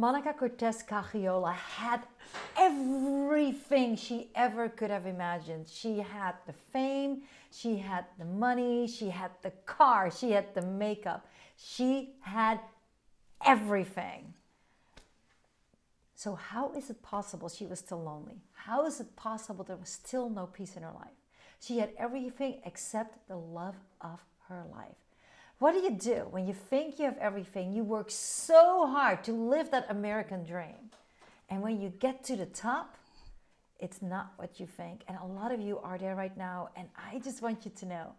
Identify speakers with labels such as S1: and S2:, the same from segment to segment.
S1: Monica Cortex Gaxiola had everything she ever could have imagined. She had the fame, she had the money, she had the car, she had the makeup. She had everything. So how is it possible she was still lonely? How is it possible there was still no peace in her life? She had everything except the love of her life. What do you do when you think you have everything? You work so hard to live that American dream. And when you get to the top, it's not what you think. And a lot of you are there right now. And I just want you to know,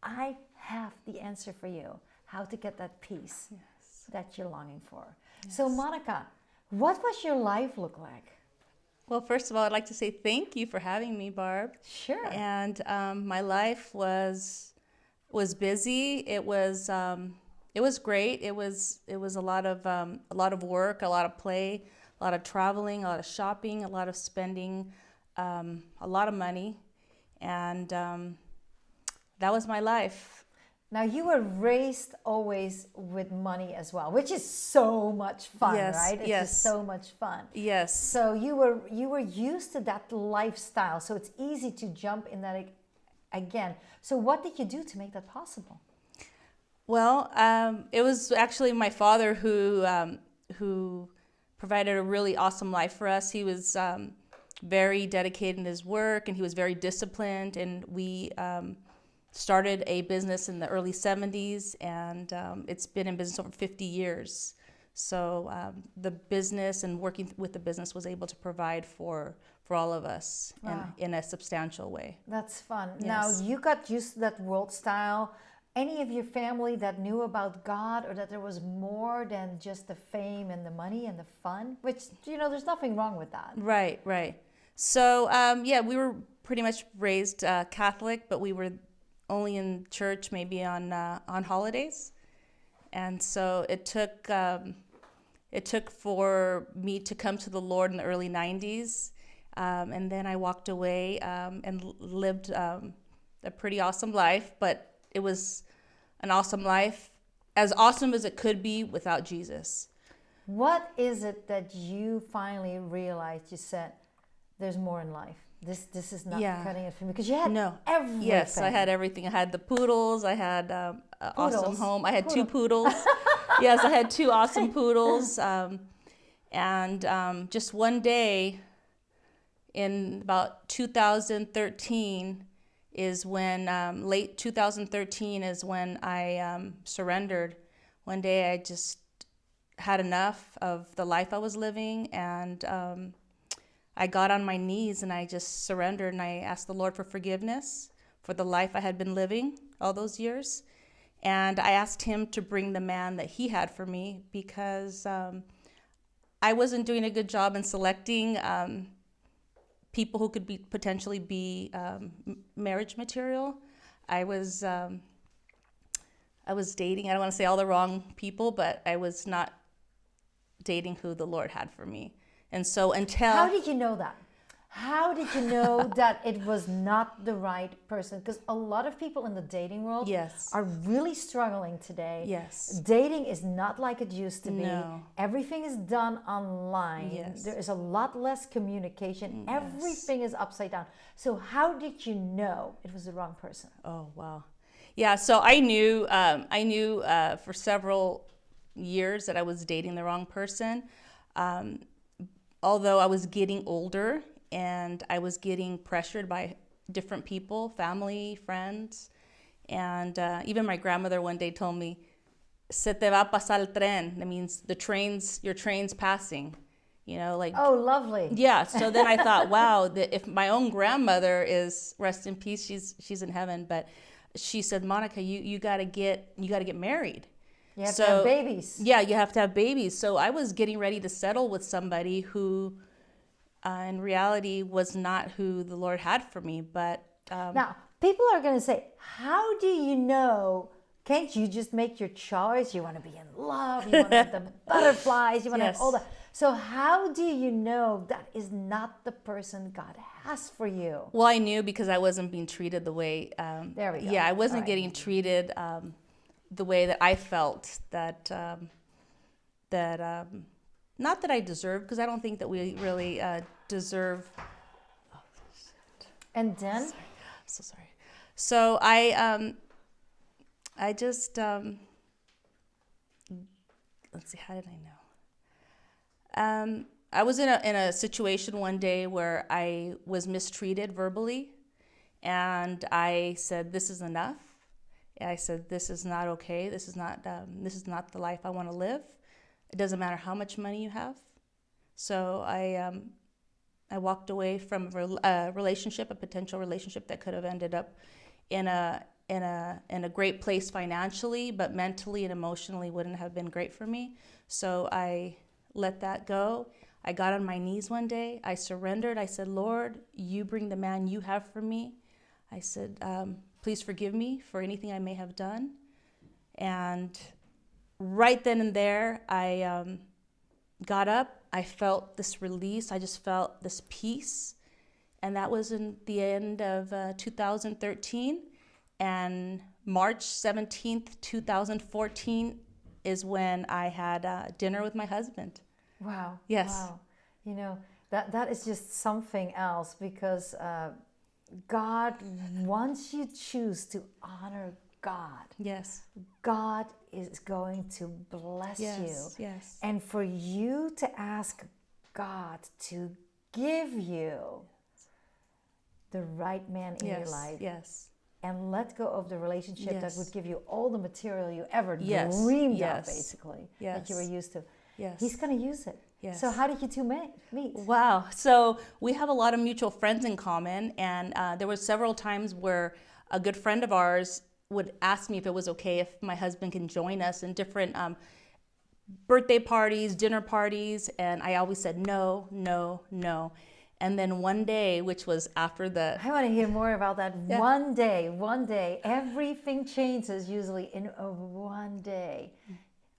S1: I have the answer for you, how to get that peace that you're longing for. Yes. So Monica, what was your life look like?
S2: Well, first of all, I'd like to say thank you for having me, Barb.
S1: Sure.
S2: And my life was busy. It was great. It was a lot of work, a lot of play, a lot of traveling, a lot of shopping, a lot of spending, a lot of money, and that was my life.
S1: Now, you were raised always with money as well, which is so much fun, right? It's just so much fun.
S2: Yes.
S1: So you were used to that lifestyle, so it's easy to jump in that again. So what did you do to make that possible?
S2: Well, it was actually my father who provided a really awesome life for us. He was very dedicated in his work, and he was very disciplined, and we started a business in the early 70s, and it's been in business over 50 years. So the business and working with the business was able to provide for all of us in a substantial way.
S1: That's fun.
S2: Yes.
S1: Now, you got used to that world style. Any of your family that knew about God, or that there was more than just the fame and the money and the fun? Which, there's nothing wrong with that.
S2: Right. So, we were pretty much raised Catholic, but we were only in church maybe on holidays. And so it took for me to come to the Lord in the early 90s. And then I walked away and lived a pretty awesome life, but it was an awesome life, as awesome as it could be without Jesus.
S1: What is it that you finally realized? You said, there's more in life. This is not cutting it for me, because you had everything.
S2: Yes, I had everything. I had the poodles. I had an awesome home. I had 2 poodles. Yes, I had 2 awesome poodles. And just one day in about 2013 is when, late 2013 is when I surrendered. One day I just had enough of the life I was living, and I got on my knees and I just surrendered, and I asked the Lord for forgiveness for the life I had been living all those years. And I asked him to bring the man that he had for me, because I wasn't doing a good job in selecting people who could potentially be marriage material. I was dating, I don't want to say all the wrong people, but I was not dating who the Lord had for me. And so until...
S1: How did you know that? How did you know that it was not the right person? Because a lot of people in the dating world are really struggling today.
S2: Yes.
S1: Dating is not like it used to be.
S2: No.
S1: Everything is done online.
S2: Yes.
S1: There is a lot less communication.
S2: Yes.
S1: Everything is upside down. So how did you know it was the wrong person?
S2: Oh, wow. Yeah, so I knew for several years that I was dating the wrong person. Although I was getting older and I was getting pressured by different people, family, friends. And even my grandmother one day told me, "Se te va a pasar el tren." That means your train's passing.
S1: Oh, lovely.
S2: Yeah, so then I thought, wow, if my own grandmother is, rest in peace, she's in heaven, but she said, "Monica, you gotta get married.
S1: You have to have babies."
S2: Yeah, you have to have babies. So I was getting ready to settle with somebody who, in reality, was not who the Lord had for me. But
S1: now, people are going to say, how do you know? Can't you just make your choice? You want to be in love. You want to have the butterflies. You want to have all that. So how do you know that is not the person God has for you?
S2: Well, I knew because I wasn't being treated the way...
S1: there we go.
S2: Yeah, I wasn't getting treated... the way that I felt that not that I deserve, because I don't think that we really deserve. Oh, shit.
S1: And then?
S2: Sorry. I'm so sorry. So I just, let's see, how did I know? I was in a situation one day where I was mistreated verbally, and I said, "This is enough." And I said, "This is not okay. This is not the life I want to live. It doesn't matter how much money you have." So I walked away from a relationship, a potential relationship that could have ended up in a great place financially, but mentally and emotionally wouldn't have been great for me. So I let that go. I got on my knees one day. I surrendered. I said, "Lord, you bring the man you have for me." I said, "Please forgive me for anything I may have done." And right then and there, I got up. I felt this release. I just felt this peace. And that was in the end of 2013. And March 17th, 2014 is when I had dinner with my husband.
S1: Wow.
S2: Yes.
S1: Wow. You know, that is just something else, because God, once you choose to honor God,
S2: Yes.
S1: God is going to bless
S2: Yes.
S1: you.
S2: Yes.
S1: And for you to ask God to give you the right man in your life,
S2: Yes.
S1: and let go of the relationship that
S2: Yes.
S1: would give you all the material you ever
S2: Yes.
S1: dreamed
S2: Yes.
S1: of, basically,
S2: Yes.
S1: that you were used to.
S2: Yes.
S1: He's going to use it.
S2: Yes.
S1: So how did you two meet?
S2: Wow. So we have a lot of mutual friends in common, and there were several times where a good friend of ours would ask me if it was okay if my husband can join us in different birthday parties, dinner parties, and I always said no, no, no. And then one day, which was after the...
S1: I want to hear more about that.
S2: Yeah.
S1: One day, everything changes usually in a one day.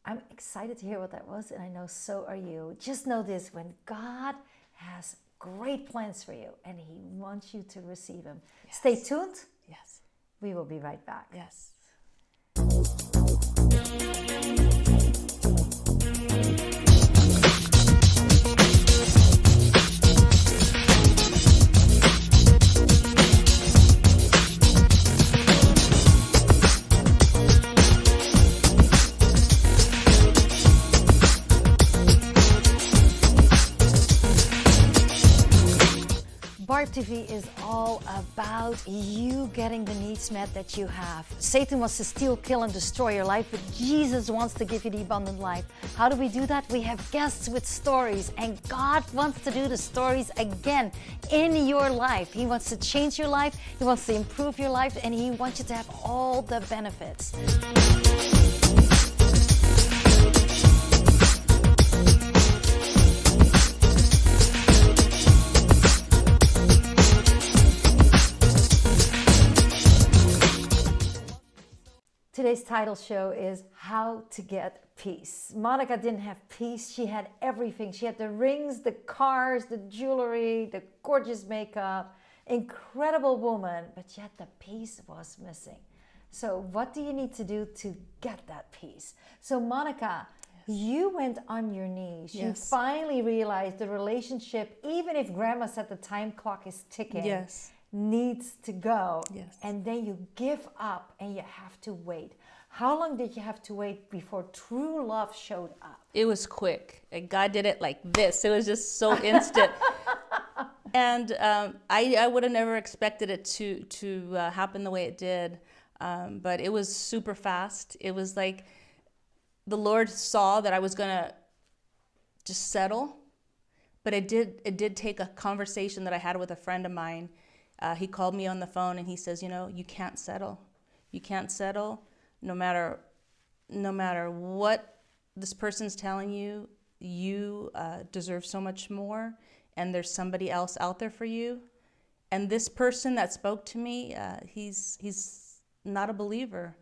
S1: I'm excited to hear what that was, and I know so are you. Just know this: when God has great plans for you and He wants you to receive Him.
S2: Yes.
S1: Stay tuned.
S2: Yes.
S1: We will be right back.
S2: Yes.
S1: Barb TV is all about you getting the needs met that you have. Satan wants to steal, kill, and destroy your life, but Jesus wants to give you the abundant life. How do we do that? We have guests with stories, and God wants to do the stories again in your life. He wants to change your life, He wants to improve your life, and He wants you to have all the benefits. Today's title show is How to Get Peace. Monica didn't have peace. She had everything. She had the rings, the cars, the jewelry, the gorgeous makeup. Incredible woman, but yet the peace was missing. So what do you need to do to get that peace? So Monica, you went on your knees.
S2: Yes.
S1: You finally realized the relationship, even if Grandma said the time clock is ticking,
S2: Yes.
S1: needs to go.
S2: Yes.
S1: And then you give up and you have to wait. How long did you have to wait before true love showed up?
S2: It was quick. Like, God did it like this. It was just so instant. And I would have never expected it to happen the way it did. But it was super fast. It was like the Lord saw that I was going to just settle. But it did take a conversation that I had with a friend of mine. He called me on the phone and he says, you can't settle. You can't settle no matter what this person's telling you. You deserve so much more, and there's somebody else out there for you. And this person that spoke to me, he's not a believer,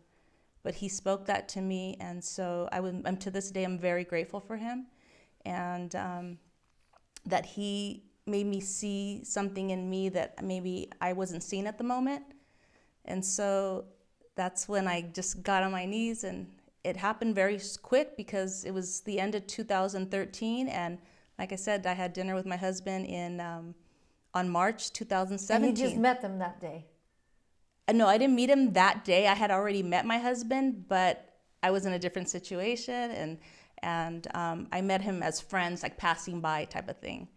S2: but he spoke that to me, and so I'm to this day, I'm very grateful for him, and that he made me see something in me that maybe I wasn't seeing at the moment. And so that's when I just got on my knees, and it happened very quick because it was the end of 2013, and like I said, I had dinner with my husband on March 2017.
S1: And you just met them that day?
S2: No, I didn't meet him that day. I had already met my husband, but I was in a different situation, and I met him as friends, like passing by type of thing.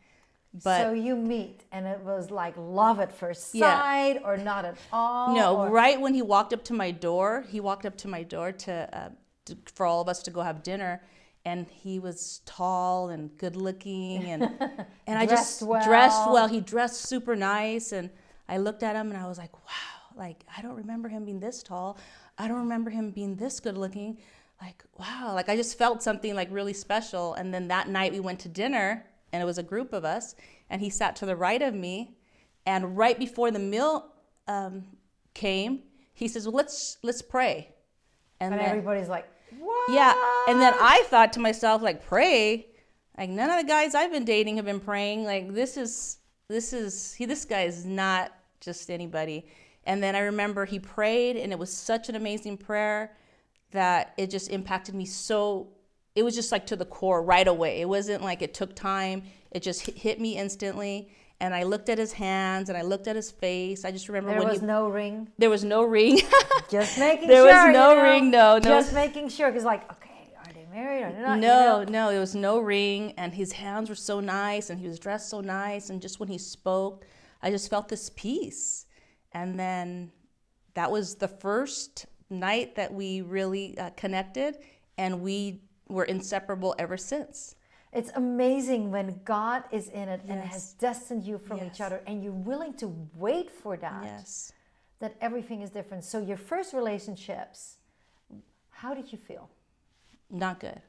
S2: But
S1: so you meet, and it was like love at first sight, or not at all?
S2: No, right when he walked up to my door, for all of us to go have dinner, and he was tall and good looking, and I just dressed well. He dressed super nice, and I looked at him and I was like, wow, like I don't remember him being this tall. I don't remember him being this good looking. Like, wow, like I just felt something like really special. And then that night we went to dinner, and it was a group of us, and he sat to the right of me, and right before the meal came, he says, well, let's pray. And
S1: then everybody's like, what?
S2: Yeah, and then I thought to myself, like, pray? Like, none of the guys I've been dating have been praying. Like, this guy is not just anybody. And then I remember he prayed, and it was such an amazing prayer that it just impacted me so. It was just like to the core right away. It wasn't like it took time. It just hit me instantly. And I looked at his hands, and I looked at his face. I just remember
S1: there was no ring.
S2: There was no ring.
S1: Just making
S2: sure.
S1: There
S2: was no ring. No.
S1: Just making sure, because like, okay, are they married or not?
S2: No, there was no ring, and his hands were so nice, and he was dressed so nice, and just when he spoke, I just felt this peace. And then that was the first night that we really connected, and we were inseparable ever since.
S1: It's amazing when God is in it and has destined you from each other, and you're willing to wait for that.
S2: Yes.
S1: That everything is different. So your first relationships, how did you feel?
S2: Not good.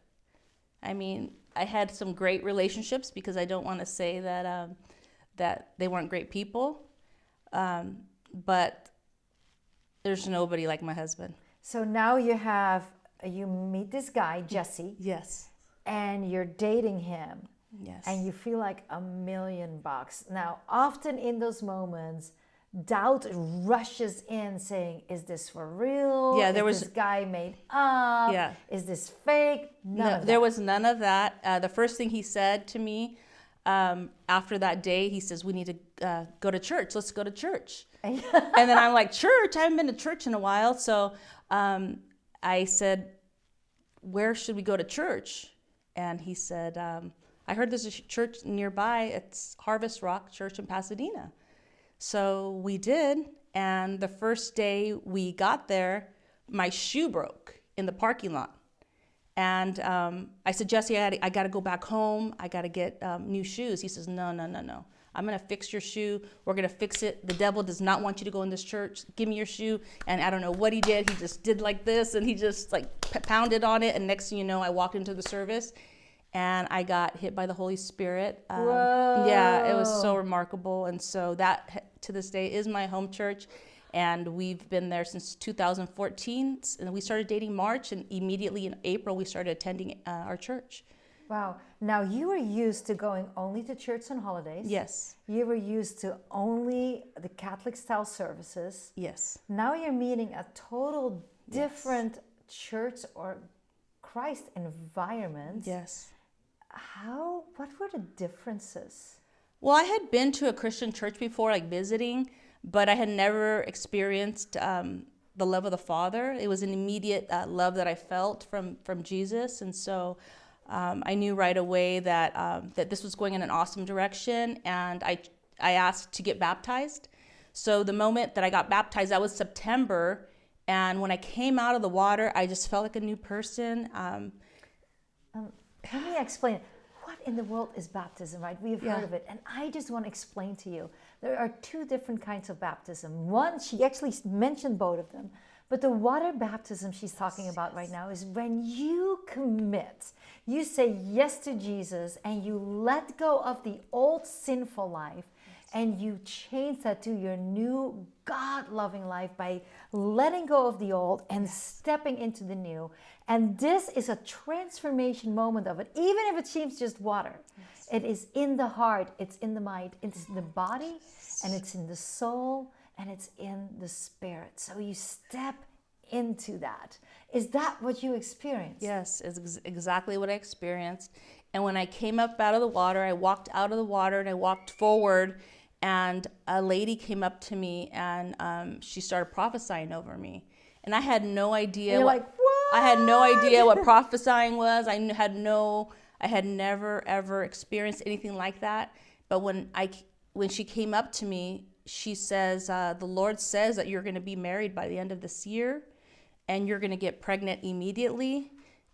S2: I mean, I had some great relationships, because I don't want to say that that they weren't great people, but there's nobody like my husband.
S1: So now you meet this guy, Jesse.
S2: Yes.
S1: And you're dating him.
S2: Yes.
S1: And you feel like $1 million. Now, often in those moments, doubt rushes in saying, is this for real?
S2: Yeah,
S1: is this guy made up?
S2: Yeah.
S1: Is this fake? None of that.
S2: There was none of that. The first thing he said to me after that day, he says, we need to go to church. Let's go to church. And then I'm like, church? I haven't been to church in a while. So I said, where should we go to church? And he said, I heard there's a church nearby. It's Harvest Rock Church in Pasadena. So we did. And the first day we got there, my shoe broke in the parking lot. And I said, Jesse, I got to go back home. I got to get new shoes. He says, no. I'm going to fix your shoe. We're going to fix it. The devil does not want you to go in this church. Give me your shoe. And I don't know what he did. He just did like this, and he just like pounded on it. And next thing you know, I walked into the service, and I got hit by the Holy Spirit.
S1: Whoa.
S2: Yeah, it was so remarkable. And so that, to this day, is my home church. And we've been there since 2014. And we started dating March, and immediately in April, we started attending our church.
S1: Wow. Now, you were used to going only to church on holidays.
S2: Yes.
S1: You were used to only the Catholic-style services.
S2: Yes.
S1: Now you're meeting a total different church or Christ environment.
S2: Yes.
S1: What were the differences?
S2: Well, I had been to a Christian church before, like visiting, but I had never experienced the love of the Father. It was an immediate love that I felt from Jesus. And so I knew right away that this was going in an awesome direction, and I asked to get baptized. So the moment that I got baptized, that was September, and when I came out of the water, I just felt like a new person.
S1: Let me explain. What in the world is baptism, right? We've heard of it, and I just want to explain to you. There are two different kinds of baptism. One, she actually mentioned both of them, but the water baptism she's talking about right now is when you commit. You say yes to Jesus, and you let go of the old sinful life, and you change that to your new God-loving life by letting go of the old and stepping into the new. And this is a transformation moment of it, even if it seems just water. Yes. It is in the heart, it's in the mind, it's in the body, and it's in the soul, and it's in the spirit. So you step into that. Is that what you experienced?
S2: Yes, it's exactly what I experienced. And when I came up out of the water, I walked out of the water and I walked forward, and a lady came up to me, and she started prophesying over me. And I had no idea.
S1: And you're like, what?
S2: I had no idea what prophesying was. I had never ever experienced anything like that. But when she came up to me, she says, "The Lord says that you're going to be married by the end of this year, and you're going to get pregnant immediately."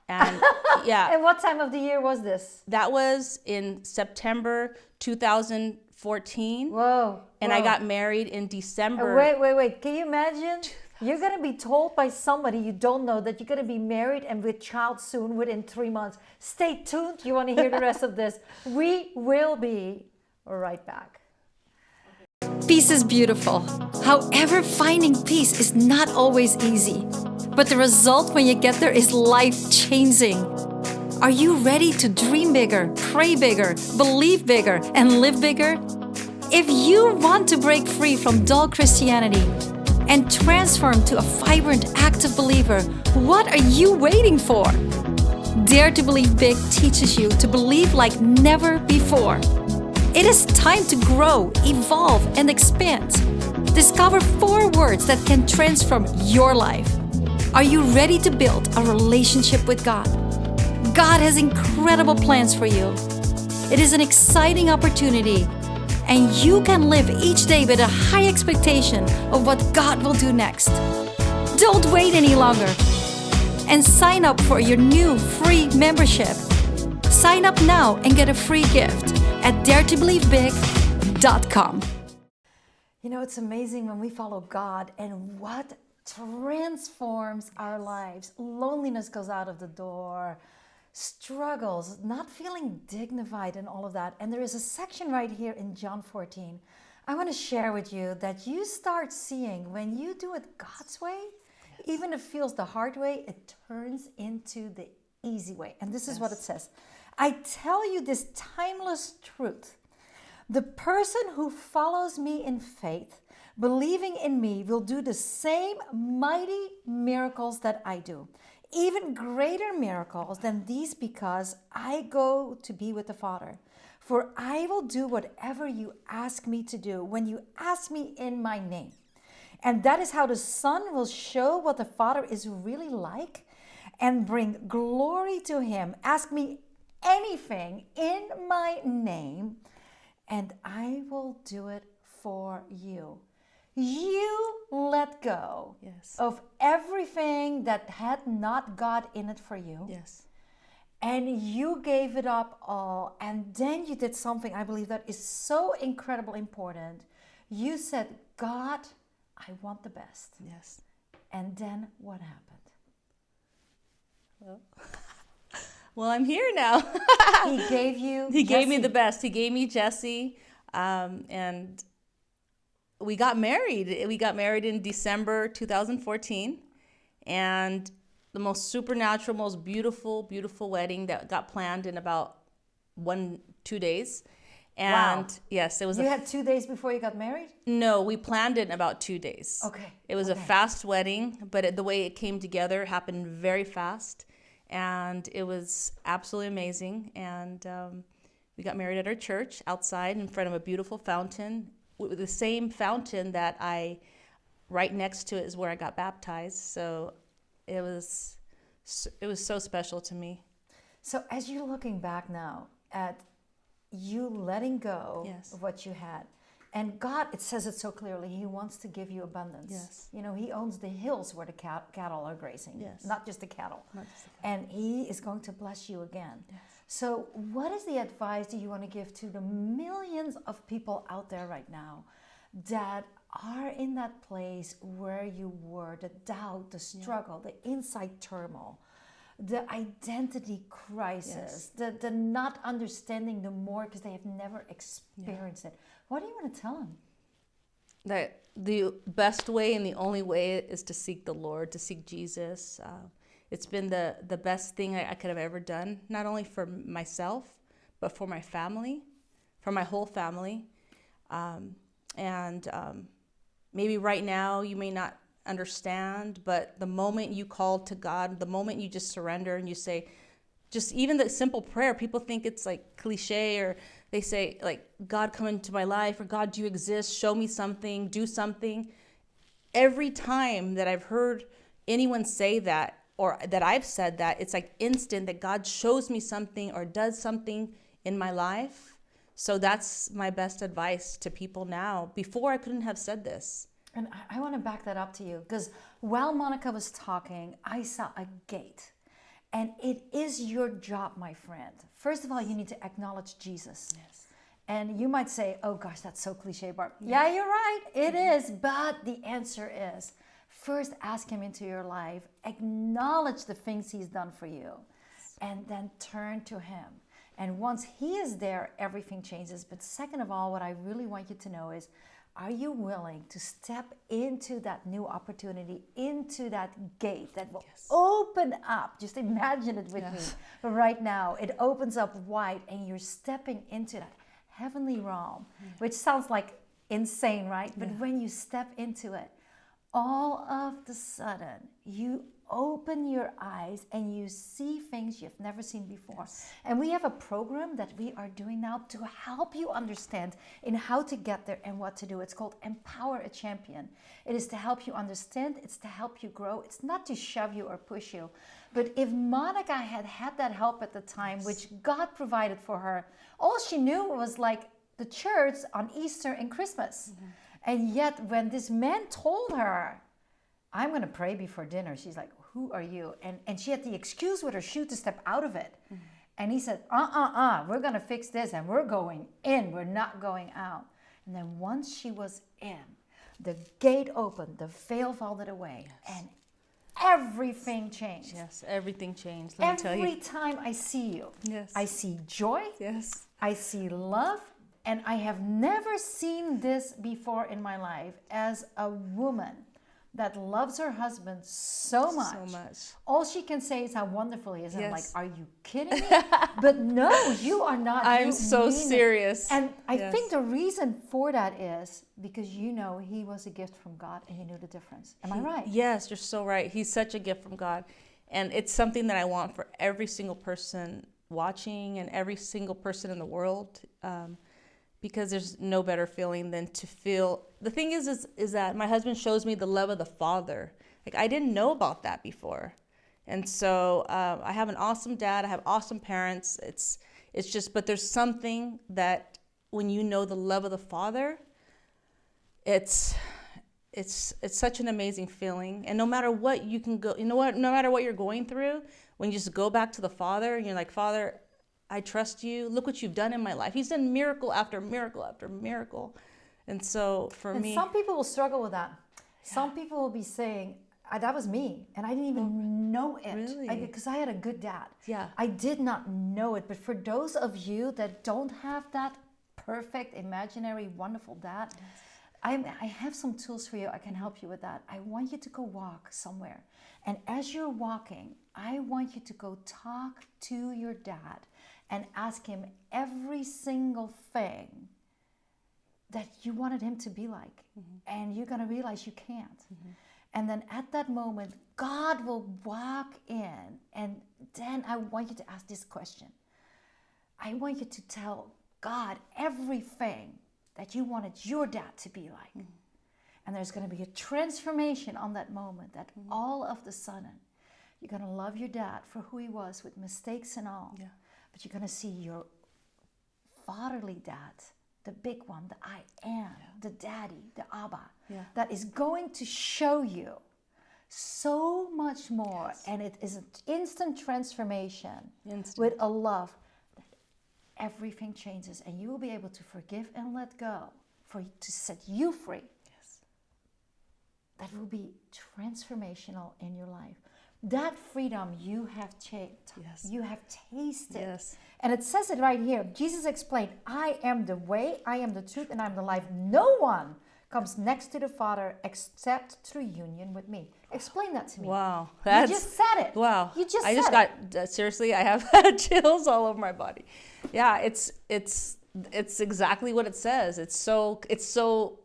S2: And yeah.
S1: And what time of the year was this?
S2: That was in September 2014.
S1: Whoa.
S2: And I got married in December.
S1: Wait. Can you imagine? You're going to be told by somebody you don't know that you're going to be married and with child soon within 3 months. Stay tuned. You want to hear the rest of this. We will be right back.
S3: Peace is beautiful. However, finding peace is not always easy. But the result when you get there is life-changing. Are you ready to dream bigger, pray bigger, believe bigger, and live bigger? If you want to break free from dull Christianity and transform to a vibrant, active believer, what are you waiting for? Dare to Believe Big teaches you to believe like never before. It is time to grow, evolve, and expand. Discover 4 words that can transform your life. Are you ready to build a relationship with God? God has incredible plans for you. It is an exciting opportunity, and you can live each day with a high expectation of what God will do next. Don't wait any longer and sign up for your new free membership. Sign up now and get a free gift at daretobelievebig.com.
S1: You know, it's amazing when we follow God and what transforms our lives. Loneliness goes out of the door, struggles, not feeling dignified and all of that. And there is a section right here in John 14 I want to share with you that you start seeing when you do it God's way, even if it feels the hard way, it turns into the easy way. And this is what it says. I tell you this timeless truth. The person who follows me in faith, believing in me, will do the same mighty miracles that I do, even greater miracles than these, because I go to be with the Father. For I will do whatever you ask me to do when you ask me in my name. And that is how the Son will show what the Father is really like and bring glory to him. Ask me anything in my name, and I will do it for you. You let go of everything that had not God in it for you.
S2: Yes.
S1: And you gave it up all. And then you did something, I believe, that is so incredibly important. You said, God, I want the best.
S2: Yes.
S1: And then what happened?
S2: Well, I'm here now.
S1: He gave you
S2: He gave me
S1: Jesse.
S2: the best. He gave me Jesse. And we got married. We got married in December 2014. And the most supernatural, most beautiful, beautiful wedding that got planned in about 1-2 days. And
S1: Wow.
S2: yes, it was.
S1: You had 2 days before you got married?
S2: No, we planned it in about 2 days.
S1: Okay.
S2: It was a fast wedding, but the way it came together happened very fast. And it was absolutely amazing. And we got married at our church outside in front of a beautiful fountain. With the same fountain that right next to it is where I got baptized. So it was so special to me.
S1: So as you're looking back now at you letting go
S2: Yes.
S1: of what you had, and God, it says it so clearly, he wants to give you abundance.
S2: Yes.
S1: You know, he owns the hills where the cattle are grazing,
S2: Yes.
S1: not just the cattle.
S2: Not just the
S1: And he is going to bless you again.
S2: Yes.
S1: So what is the advice that you want to give to the millions of people out there right now that are in that place where you were, the doubt, the struggle, the inside turmoil, the identity crisis, the not understanding the more because they have never experienced it. What do you want to tell them?
S2: That the best way and the only way is to seek the Lord, to seek Jesus. It's been the best thing I could have ever done, not only for myself, but for my family, for my whole family. Maybe right now you may not understand, but the moment you call to God, the moment you just surrender and you say, just even the simple prayer, people think it's like cliche, or they say like, God, come into my life, or God, do you exist? Show me something, do something. Every time that I've heard anyone say that, or that I've said that, it's like instant that God shows me something or does something in my life. So that's my best advice to people now. Before, I couldn't have said this.
S1: And I want to back that up to you, because while Monica was talking, I saw a gate. And it is your job, my friend. First of all, you need to acknowledge Jesus.
S2: Yes.
S1: And you might say, oh gosh, that's so cliche, Barb. Yeah, you're right, it is. But the answer is, first ask him into your life, acknowledge the things he's done for you, and then turn to him. And once he is there, everything changes. But second of all, what I really want you to know is, are you willing to step into that new opportunity, into that gate that will open up? Just imagine it with me right now. It opens up wide and you're stepping into that heavenly realm, which sounds like insane, right? But when you step into it, all of the sudden, you open your eyes and you see things you've never seen before. And we have a program that we are doing now to help you understand in how to get there and what to do. It's called Empower a Champion. It is to help you understand. It's to help you grow. It's not to shove you or push you. But if Monica had had that help at the time, which God provided for her, all she knew was like the church on Easter and Christmas. And yet when this man told her, I'm going to pray before dinner, she's like, who are you? And she had the excuse with her shoe to step out of it. And he said, we're going to fix this and we're going in. We're not going out. And then once she was in, the gate opened, the veil folded away, and everything changed.
S2: Yes, everything changed. Let me tell you.
S1: Every time I see you,
S2: Yes.
S1: I see joy,
S2: Yes.
S1: I see love, and I have never seen this before in my life as a woman that loves her husband so much.
S2: So much.
S1: All she can say is how wonderful he is. And I'm like,
S2: Yes.
S1: are you kidding me? But no, you are not.
S2: I'm
S1: You
S2: so
S1: mean it.
S2: serious.
S1: And I
S2: Yes.
S1: think the reason for that is because you know he was a gift from God and you knew the difference. Am I right?
S2: Yes, you're so right. He's such a gift from God. And it's something that I want for every single person watching and every single person in the world. Because there's no better feeling than to feel. The thing is that my husband shows me the love of the Father. Like, I didn't know about that before. And so I have an awesome dad. I have awesome parents. It's just, but there's something that when you know the love of the Father, it's such an amazing feeling. And no matter what you can go, no matter what you're going through, when you just go back to the Father and you're like, Father, I trust you. Look what you've done in my life. He's done miracle after miracle after miracle. And so for me...
S1: some people will struggle with that. Some people will be saying, that was me, and I didn't even know it.
S2: Really?
S1: Because I had a good dad.
S2: Yeah.
S1: I did not know it. But for those of you that don't have that perfect, imaginary, wonderful dad, I have some tools for you. I can help you with that. I want you to go walk somewhere. And as you're walking, I want you to go talk to your dad and ask him every single thing that you wanted him to be like. And you're going to realize you can't. And then at that moment, God will walk in. And then I want you to ask this question. I want you to tell God everything that you wanted your dad to be like. And there's going to be a transformation on that moment that all of the sudden, you're going to love your dad for who he was with mistakes and all.
S2: Yeah.
S1: But you're going to see your fatherly dad, the big one, the I am, the daddy, the Abba, that is going to show you so much more. Yes. And it is an instant transformation with a love that everything changes. And you will be able to forgive and let go to set you free.
S2: Yes.
S1: That will be transformational in your life. That freedom you have you have tasted.
S2: Yes.
S1: And it says it right here. Jesus explained, I am the way, I am the truth, and I am the life. No one comes next to the Father except through union with me. Explain that to me.
S2: Wow.
S1: You just said it.
S2: Wow.
S1: You just
S2: I
S1: said
S2: just got, seriously, I have chills all over my body. Yeah, it's exactly what it says. It's so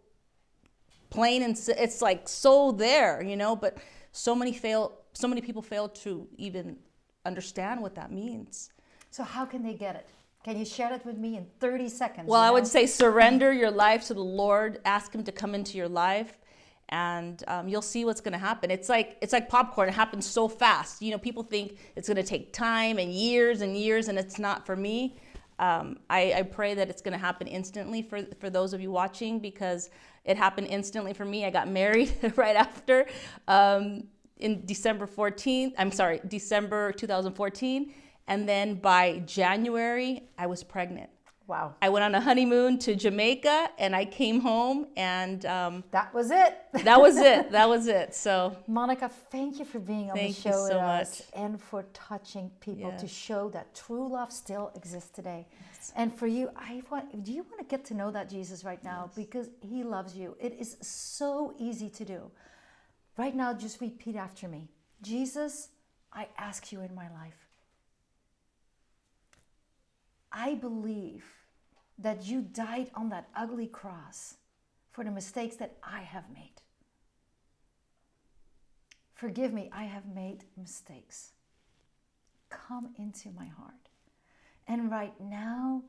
S2: plain and it's like so there, you know, but so many people fail to even understand what that means.
S1: So how can they get it? Can you share it with me in 30 seconds?
S2: Well, I would say surrender your life to the Lord, ask him to come into your life, and you'll see what's going to happen. It's like popcorn. It happens so fast. You know, people think it's going to take time and years, and it's not for me. I pray that it's going to happen instantly for those of you watching, because it happened instantly for me. I got married right after in December 2014. And then by January, I was pregnant.
S1: Wow.
S2: I went on a honeymoon to Jamaica, and I came home, and
S1: that was it.
S2: That was it. That was it. So,
S1: Monica, thank you for being on the show
S2: so
S1: with us
S2: much.
S1: and for touching people
S2: Yes.
S1: to show that true love still exists today. Yes. And for you, do you want to get to know that Jesus right now? Yes. Because he loves you. It is so easy to do. Right now, just repeat after me. Jesus, I ask you in my life. I believe that you died on that ugly cross for the mistakes that I have made. Forgive me, I have made mistakes. Come into my heart. And right now,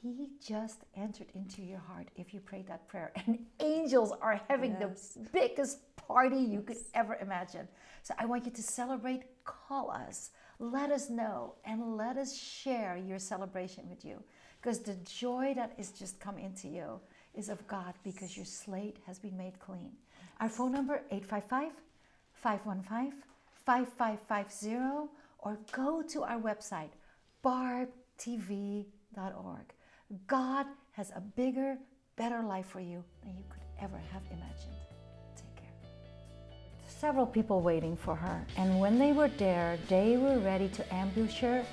S1: he just entered into your heart if you prayed that prayer. And angels are having the biggest party you could ever imagine. So I want you to celebrate. Call us. Let us know and let us share your celebration with you, because the joy that is just come into you is of God, because your slate has been made clean. Our phone number 855-515-5550, or go to our website barbtv.org. God has a bigger, better life for you than you could ever have imagined. Take care. Several people waiting for her, and when they were there, they were ready to ambush her.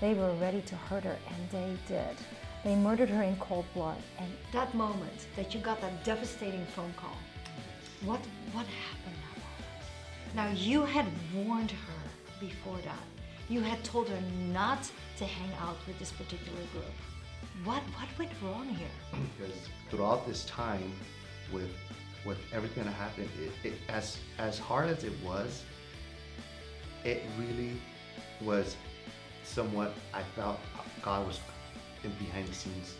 S1: They were ready to hurt her, and they did. They murdered her in cold blood. And that moment that you got that devastating phone call, what happened that moment? Now, you had warned her before that. You had told her not to hang out with this particular group. What went wrong here?
S4: Because throughout this time, with everything that happened, it as hard as it really was somewhat, I felt God was behind the scenes.